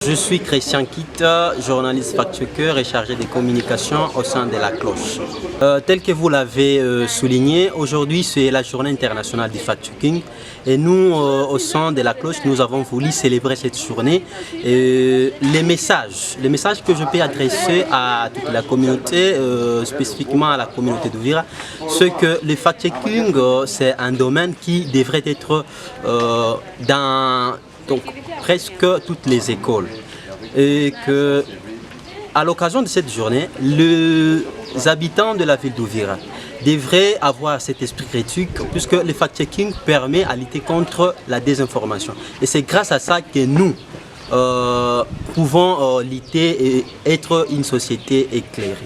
Je suis Christian Kitt, journaliste fact-checker et chargé des communications au sein de la Cloche. Tel que vous l'avez souligné, aujourd'hui c'est la journée internationale du fact-checking et nous au sein de la Cloche nous avons voulu célébrer cette journée. Les messages que je peux adresser à toute la communauté, spécifiquement à la communauté d'Uvira, c'est que le fact-checking c'est un domaine qui devrait être dans presque toutes les écoles et que à l'occasion de cette journée, les habitants de la ville d'Uvira devraient avoir cet esprit critique puisque le fact-checking permet à lutter contre la désinformation et c'est grâce à ça que nous pouvons lutter et être une société éclairée.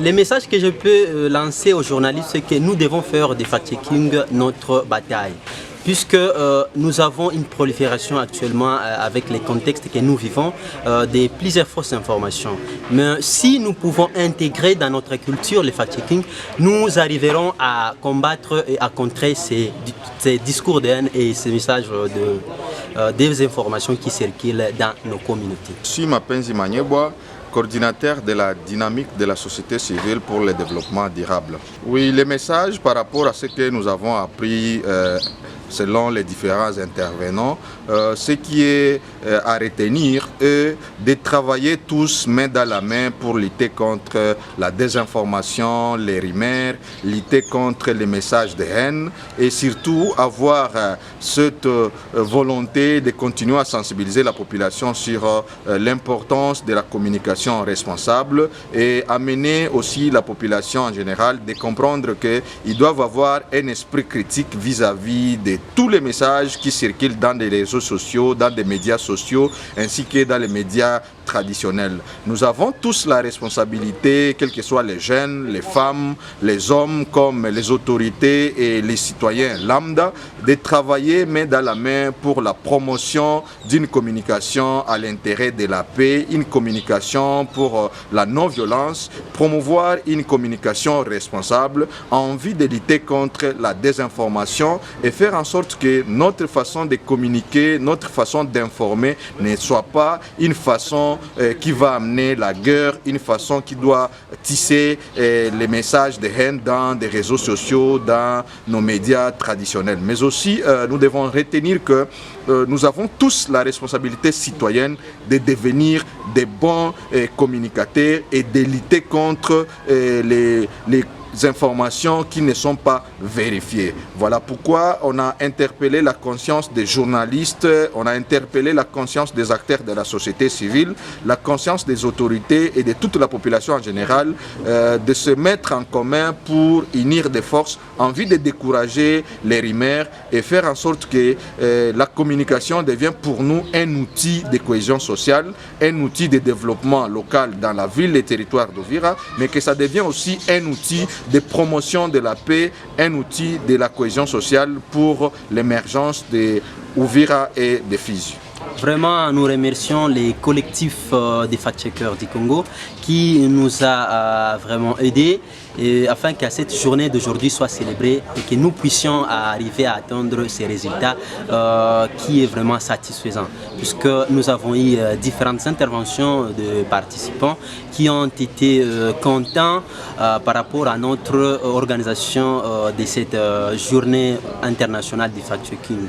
Les messages que je peux lancer aux journalistes, c'est que nous devons faire des fact-checking notre bataille. Puisque nous avons une prolifération actuellement avec les contextes que nous vivons de plusieurs fausses informations. Mais si nous pouvons intégrer dans notre culture le fact-checking, nous arriverons à combattre et à contrer ces discours de haine et ces messages de désinformation qui circulent dans nos communautés. Je suis Mapenzi Manyeboa, coordinateur de la dynamique de la société civile pour le développement durable. Oui, les messages par rapport à ce que nous avons appris selon les différents intervenants, ce qui est à retenir est de travailler tous main dans la main pour lutter contre la désinformation, les rumeurs, lutter contre les messages de haine et surtout avoir cette volonté de continuer à sensibiliser la population sur l'importance de la communication responsable et amener aussi la population en général de comprendre qu'ils doivent avoir un esprit critique vis-à-vis de tous les messages qui circulent dans des réseaux sociaux, dans des médias sociaux, ainsi que dans les médias traditionnels. Nous avons tous la responsabilité, quels que soient les jeunes, les femmes, les hommes, comme les autorités et les citoyens lambda, de travailler main dans la main pour la promotion d'une communication à l'intérêt de la paix, une communication pour la non-violence, promouvoir une communication responsable en vue de lutter contre la désinformation et faire en sorte que notre façon de communiquer, notre façon d'informer ne soit pas une façon qui va amener la guerre, une façon qui doit tisser les messages de haine dans des réseaux sociaux, dans nos médias traditionnels. Mais aussi, nous devons retenir que nous avons tous la responsabilité citoyenne de devenir des bons communicateurs et de lutter contre les informations qui ne sont pas vérifiées. Voilà pourquoi on a interpellé la conscience des journalistes, on a interpellé la conscience des acteurs de la société civile, la conscience des autorités et de toute la population en général de se mettre en commun pour unir des forces en vue de décourager les rumeurs et faire en sorte que la communication devient pour nous un outil de cohésion sociale, un outil de développement local dans la ville et territoire d'Uvira, mais que ça devient aussi un outil de promotion de la paix, un outil de la cohésion sociale pour l'émergence de Uvira et de Fizi. Vraiment, nous remercions les collectifs des fact-checkers du Congo qui nous a vraiment aidés afin que cette journée d'aujourd'hui soit célébrée et que nous puissions arriver à atteindre ces résultats qui est vraiment satisfaisant. Puisque nous avons eu différentes interventions de participants qui ont été contents par rapport à notre organisation de cette journée internationale du fact-checking.